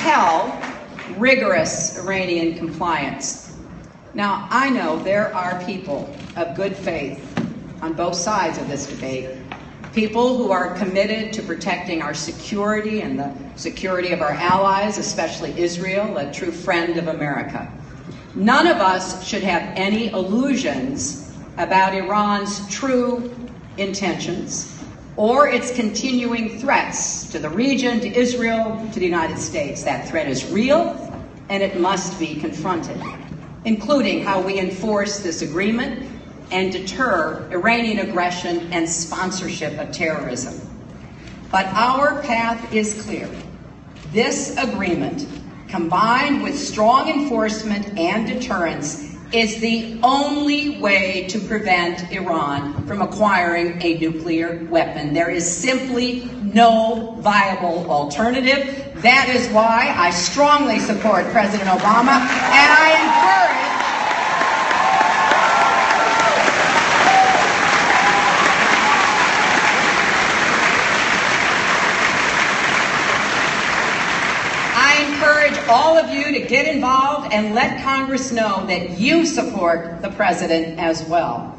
compel rigorous Iranian compliance. Now, I know there are people of good faith on both sides of this debate, people who are committed to protecting our security and the security of our allies, especially Israel, a true friend of America. None of us should have any illusions about Iran's true intentions or its continuing threats to the region, to Israel, to the United States. That threat is real, and it must be confronted, including how we enforce this agreement and deter Iranian aggression and sponsorship of terrorism. But our path is clear. This agreement, combined with strong enforcement and deterrence, is the only way to prevent Iran from acquiring a nuclear weapon. There is simply no viable alternative. That is why I strongly support President Obama, and I encourage all of you to get involved and let Congress know that you support the president as well.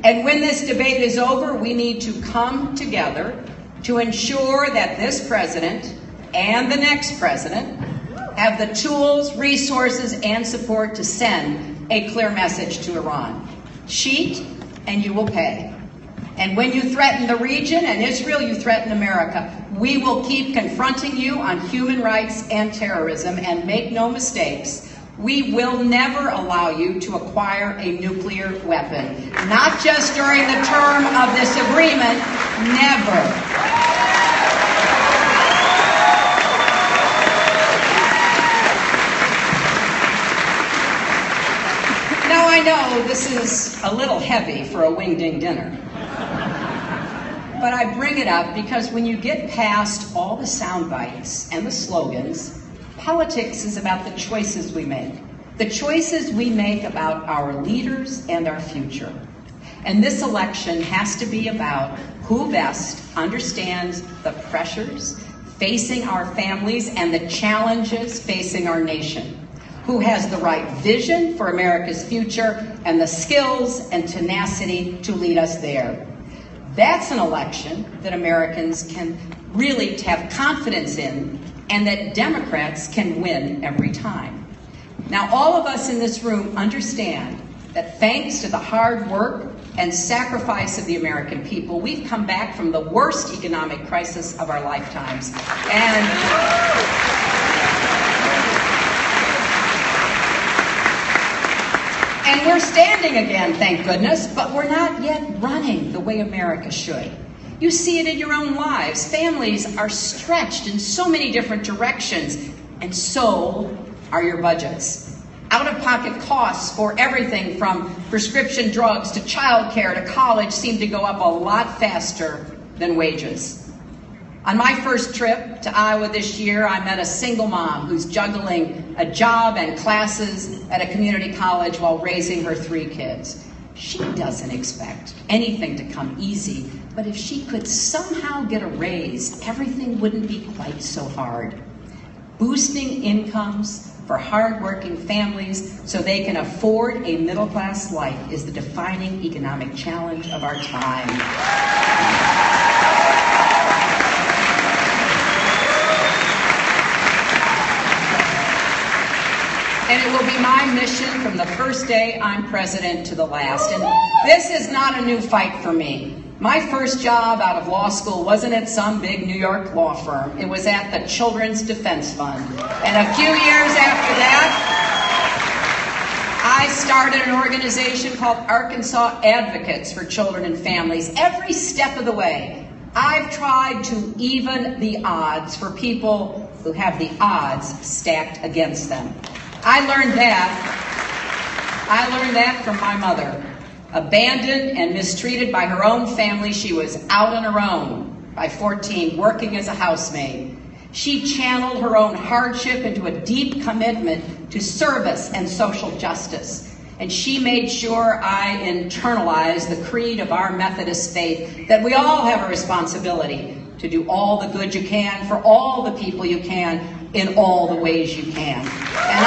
And when this debate is over, we need to come together to ensure that this president and the next president have the tools, resources, and support to send a clear message to Iran. Cheat, and you will pay. And when you threaten the region and Israel, you threaten America. We will keep confronting you on human rights and terrorism, and make no mistakes, we will never allow you to acquire a nuclear weapon. Not just during the term of this agreement, never. Now I know this is a little heavy for a wing-ding dinner. But I bring it up because when you get past all the sound bites and the slogans, politics is about the choices we make. The choices we make about our leaders and our future. And this election has to be about who best understands the pressures facing our families and the challenges facing our nation. Who has the right vision for America's future and the skills and tenacity to lead us there. That's an election that Americans can really have confidence in, and that Democrats can win every time. Now, all of us in this room understand that thanks to the hard work and sacrifice of the American people, we've come back from the worst economic crisis of our lifetimes. And we're standing again, thank goodness, but we're not yet running the way America should. You see it in your own lives. Families are stretched in so many different directions, and so are your budgets. Out-of-pocket costs for everything from prescription drugs to childcare to college seem to go up a lot faster than wages. On my first trip to Iowa this year, I met a single mom who's juggling a job and classes at a community college while raising her 3 kids. She doesn't expect anything to come easy, but if she could somehow get a raise, everything wouldn't be quite so hard. Boosting incomes for hardworking families so they can afford a middle-class life is the defining economic challenge of our time. And it will be my mission from the first day I'm president to the last. And this is not a new fight for me. My first job out of law school wasn't at some big New York law firm. It was at the Children's Defense Fund. And a few years after that, I started an organization called Arkansas Advocates for Children and Families. Every step of the way, I've tried to even the odds for people who have the odds stacked against them. I learned that from my mother. Abandoned and mistreated by her own family, she was out on her own by 14, working as a housemaid. She channeled her own hardship into a deep commitment to service and social justice. And she made sure I internalized the creed of our Methodist faith that we all have a responsibility to do all the good you can for all the people you can, in all the ways you can. And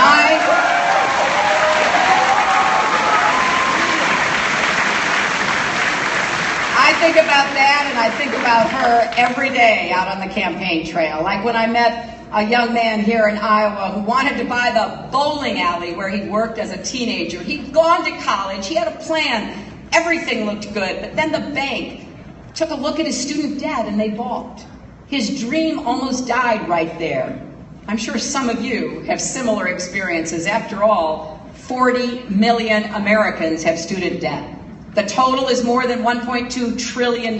I think about that, and I think about her every day out on the campaign trail. Like when I met a young man here in Iowa who wanted to buy the bowling alley where he worked as a teenager. He'd gone to college, he had a plan, everything looked good, but then the bank took a look at his student debt and they balked. His dream almost died right there. I'm sure some of you have similar experiences. After all, 40 million Americans have student debt. The total is more than $1.2 trillion.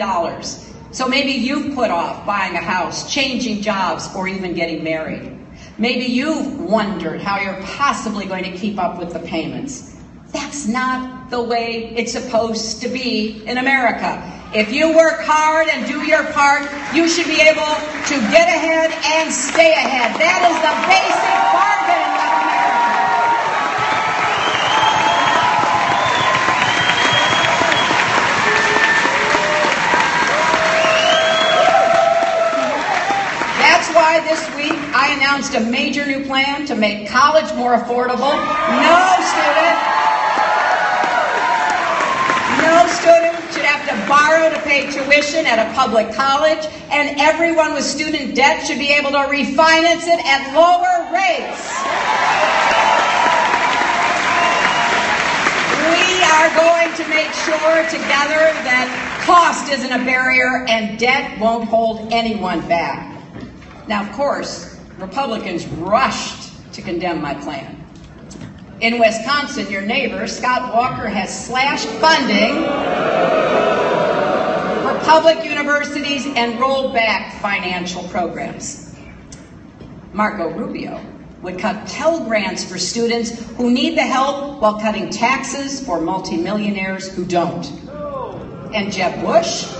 So maybe you've put off buying a house, changing jobs, or even getting married. Maybe you've wondered how you're possibly going to keep up with the payments. That's not the way it's supposed to be in America. If you work hard and do your part, you should be able to get ahead and stay ahead. That is the basic bargain of America. That's why this week I announced a major new plan to make college more affordable. No student should have to borrow to pay tuition at a public college, and everyone with student debt should be able to refinance it at lower rates. We are going to make sure together that cost isn't a barrier and debt won't hold anyone back. Now, of course, Republicans rushed to condemn my plan. In Wisconsin, your neighbor, Scott Walker, has slashed funding for public universities and rolled back financial programs. Marco Rubio would cut Pell Grants for students who need the help while cutting taxes for multimillionaires who don't. And Jeb Bush,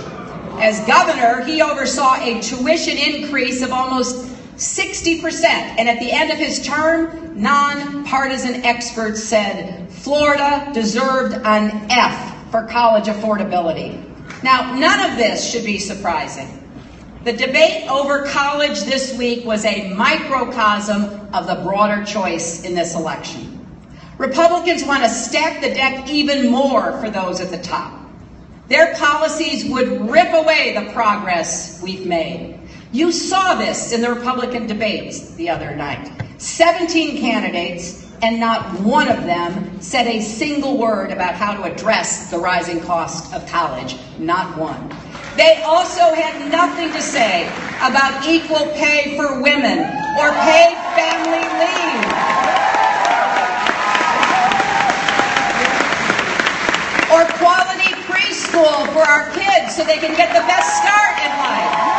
as governor, he oversaw a tuition increase of almost 60%, and at the end of his term, nonpartisan experts said Florida deserved an F for college affordability. Now, none of this should be surprising. The debate over college this week was a microcosm of the broader choice in this election. Republicans want to stack the deck even more for those at the top. Their policies would rip away the progress we've made. You saw this in the Republican debates the other night. 17 candidates, and not one of them said a single word about how to address the rising cost of college. Not one. They also had nothing to say about equal pay for women or paid family leave. Or quality preschool for our kids so they can get the best start in life.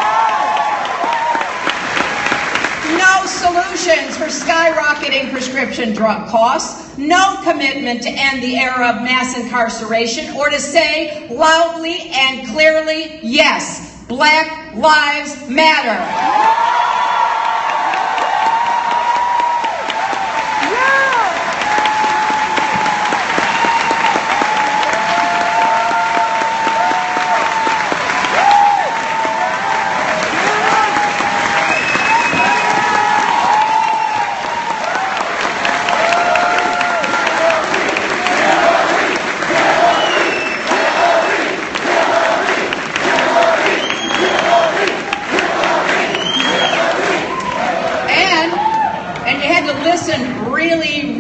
No solutions for skyrocketing prescription drug costs, no commitment to end the era of mass incarceration, or to say loudly and clearly, yes, Black Lives Matter.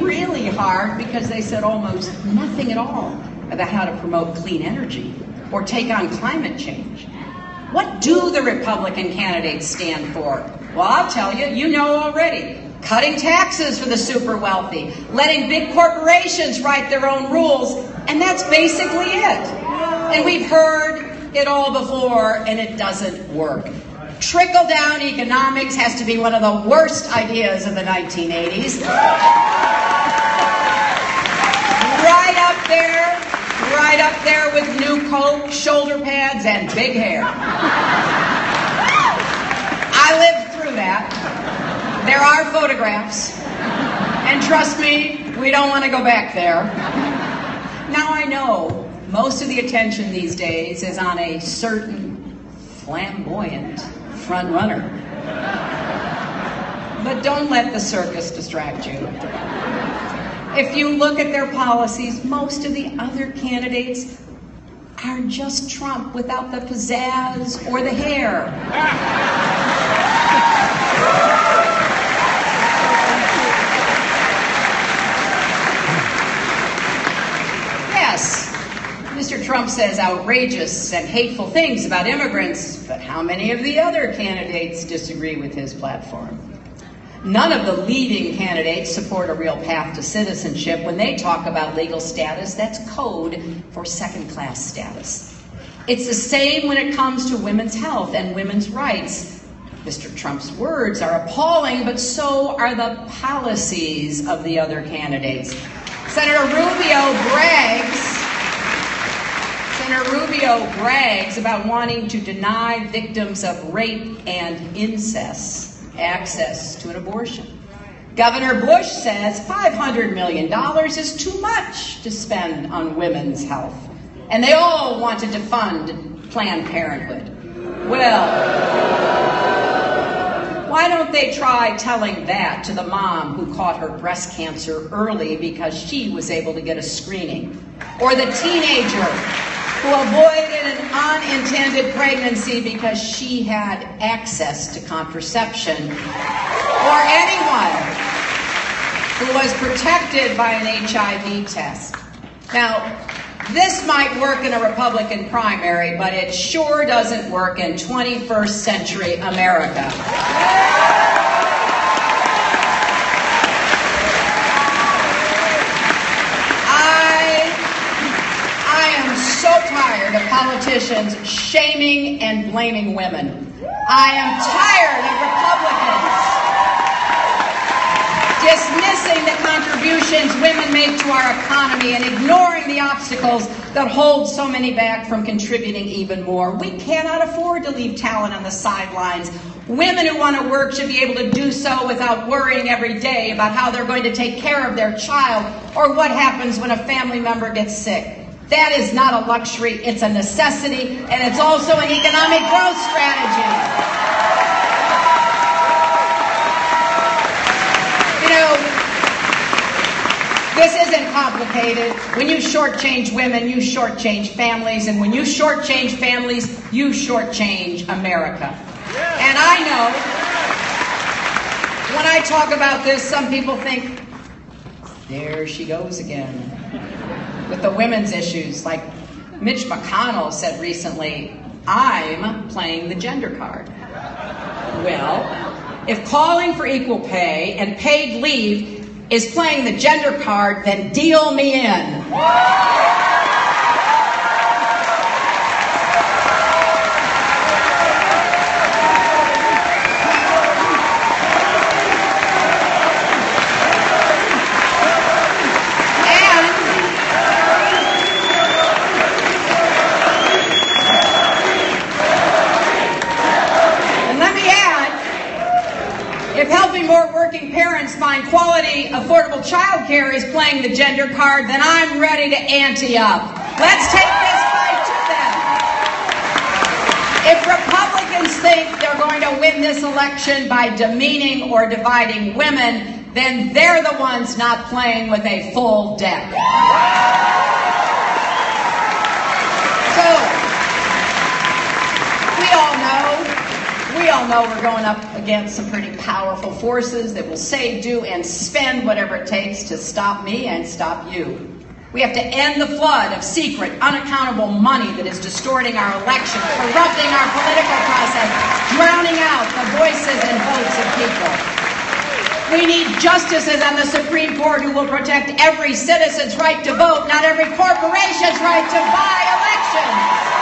Really hard because they said almost nothing at all about how to promote clean energy or take on climate change. What do the Republican candidates stand for? Well, I'll tell you, you know already. Cutting taxes for the super wealthy, letting big corporations write their own rules, and that's basically it. And we've heard it all before, and it doesn't work. Trickle-down economics has to be one of the worst ideas of the 1980s. Right up there with new Coke, shoulder pads, and big hair. I lived through that. There are photographs. And trust me, we don't want to go back there. Now I know most of the attention these days is on a certain flamboyant front runner. But don't let the circus distract you. If you look at their policies, most of the other candidates are just Trump without the pizzazz or the hair. Yes, Mr. Trump says outrageous and hateful things about immigrants, but how many of the other candidates disagree with his platform? None of the leading candidates support a real path to citizenship. When they talk about legal status, that's code for second-class status. It's the same when it comes to women's health and women's rights. Mr. Trump's words are appalling, but so are the policies of the other candidates. Senator Rubio brags about wanting to deny victims of rape and incest access to an abortion. Governor Bush says $500 million is too much to spend on women's health. And they all wanted to fund Planned Parenthood. Well, why don't they try telling that to the mom who caught her breast cancer early because she was able to get a screening? Or the teenager who avoided an unintended pregnancy because she had access to contraception? Or anyone who was protected by an HIV test? Now, this might work in a Republican primary, but it sure doesn't work in 21st century America. I am so tired of politicians shaming and blaming women. I am tired of Republicans dismissing the contributions women make to our economy and ignoring the obstacles that hold so many back from contributing even more. We cannot afford to leave talent on the sidelines. Women who want to work should be able to do so without worrying every day about how they're going to take care of their child or what happens when a family member gets sick. That is not a luxury, it's a necessity, and it's also an economic growth strategy. You know, this isn't complicated. When you shortchange women, you shortchange families, and when you shortchange families, you shortchange America. And I know, when I talk about this, some people think, there she goes again. With the women's issues, like Mitch McConnell said recently, I'm playing the gender card. Well, if calling for equal pay and paid leave is playing the gender card, then deal me in. If helping more working parents find quality, affordable child care is playing the gender card, then I'm ready to ante up. Let's take this fight to them. If Republicans think they're going to win this election by demeaning or dividing women, then they're the ones not playing with a full deck. So, we all know we're going up against some pretty powerful forces that will say, do, and spend whatever it takes to stop me and stop you. We have to end the flood of secret, unaccountable money that is distorting our election, corrupting our political process, drowning out the voices and votes of people. We need justices on the Supreme Court who will protect every citizen's right to vote, not every corporation's right to buy elections.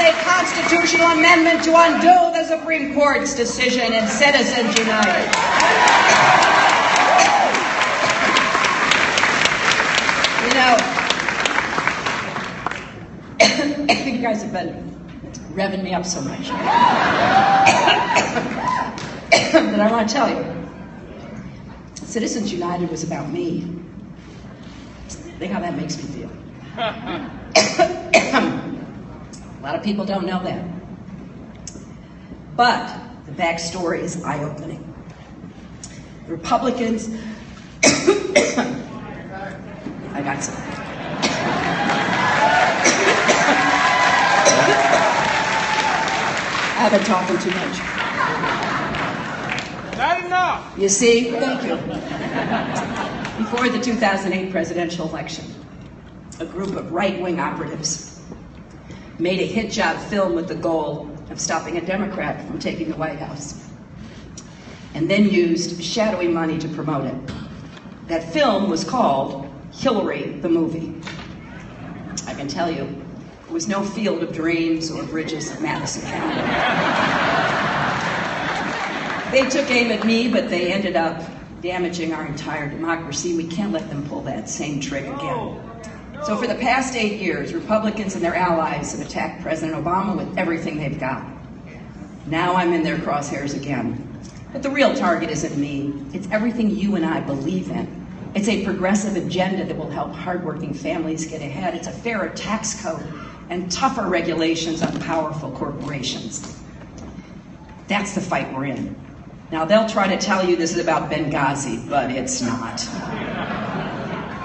A constitutional amendment to undo the Supreme Court's decision in Citizens United. You know, I think you guys have been revving me up so much that I want to tell you, Citizens United was about me. Think how that makes me feel. A lot of people don't know that. But the backstory is eye-opening. The Republicans, I got some. I've been talking too much. Not enough. You see, thank you. Before the 2008 presidential election, a group of right-wing operatives made a hit job film with the goal of stopping a Democrat from taking the White House, and then used shadowy money to promote it. That film was called Hillary the Movie. I can tell you, it was no Field of Dreams or Bridges of Madison County. They took aim at me, but they ended up damaging our entire democracy. We can't let them pull that same trick again. So for the past 8 years, Republicans and their allies have attacked President Obama with everything they've got. Now I'm in their crosshairs again. But the real target isn't me. It's everything you and I believe in. It's a progressive agenda that will help hardworking families get ahead. It's a fairer tax code and tougher regulations on powerful corporations. That's the fight we're in. Now, they'll try to tell you this is about Benghazi, but it's not.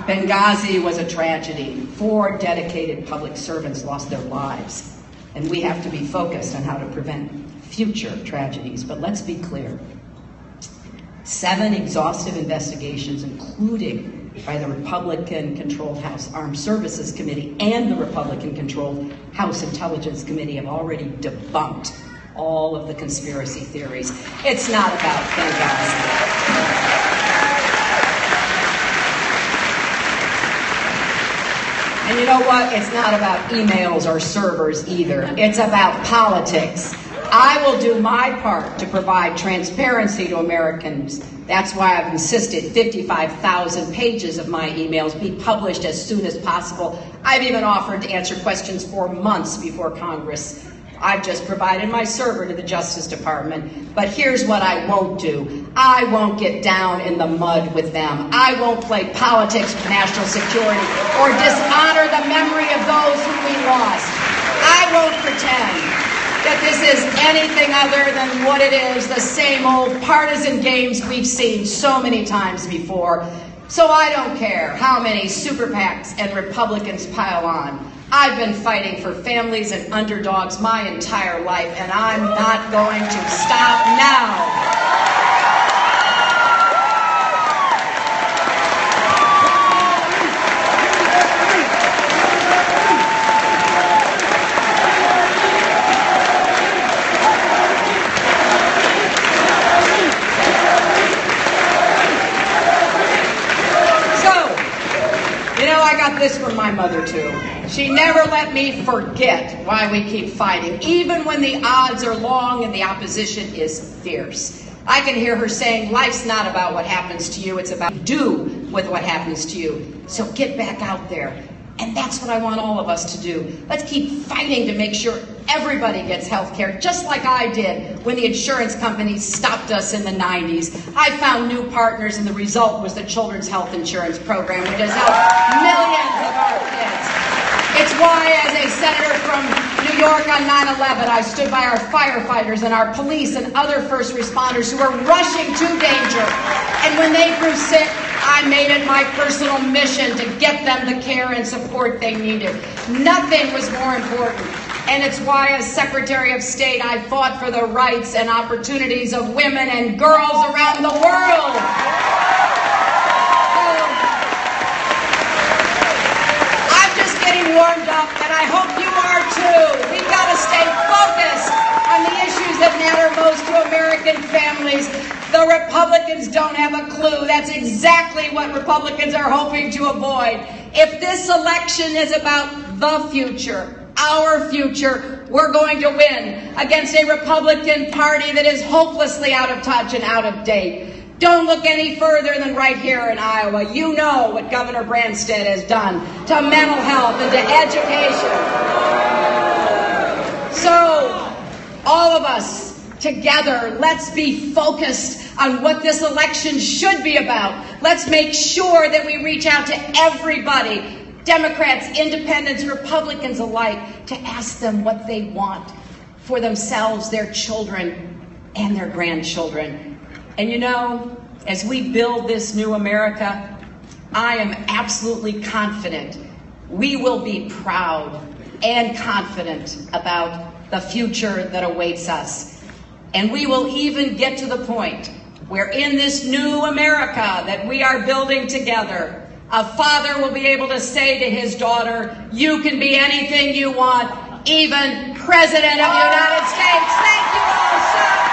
Benghazi was a tragedy. 4 dedicated public servants lost their lives. And we have to be focused on how to prevent future tragedies. But let's be clear. 7 exhaustive investigations, including by the Republican-controlled House Armed Services Committee and the Republican-controlled House Intelligence Committee, have already debunked all of the conspiracy theories. It's not about Benghazi. And you know what? It's not about emails or servers either. It's about politics. I will do my part to provide transparency to Americans. That's why I've insisted 55,000 pages of my emails be published as soon as possible. I've even offered to answer questions for months before Congress. I've just provided my server to the Justice Department. But here's what I won't do. I won't get down in the mud with them. I won't play politics with national security or dishonor the memory of those who we lost. I won't pretend that this is anything other than what it is, the same old partisan games we've seen so many times before. So I don't care how many super PACs and Republicans pile on. I've been fighting for families and underdogs my entire life, and I'm not going to stop now. I got this from my mother too. She never let me forget why we keep fighting, even when the odds are long and the opposition is fierce. I can hear her saying, life's not about what happens to you, it's about do with what happens to you. So get back out there. And that's what I want all of us to do. Let's keep fighting to make sure everybody gets health care, just like I did when the insurance companies stopped us in the 90s. I found new partners, and the result was the Children's Health Insurance Program, which has helped millions of our kids. It's why, as a senator from New York on 9/11, I stood by our firefighters and our police and other first responders who were rushing to danger. And when they grew sick, I made it my personal mission to get them the care and support they needed. Nothing was more important. And it's why, as Secretary of State, I fought for the rights and opportunities of women and girls around the world. I'm just getting warmed up, and I hope you are too. We've got to stay focused on the issues that matter most to American families. The Republicans don't have a clue. That's exactly what Republicans are hoping to avoid. If this election is about the future, our future, we're going to win against a Republican Party that is hopelessly out of touch and out of date. Don't look any further than right here in Iowa. You know what Governor Branstad has done to mental health and to education. So, all of us together, let's be focused on what this election should be about. Let's make sure that we reach out to everybody Democrats, independents, Republicans alike, to ask them what they want for themselves, their children, and their grandchildren. And you know, as we build this new America, I am absolutely confident we will be proud and confident about the future that awaits us. And we will even get to the point where in this new America that we are building together, a father will be able to say to his daughter, you can be anything you want, even President of the United States. Thank you all so much.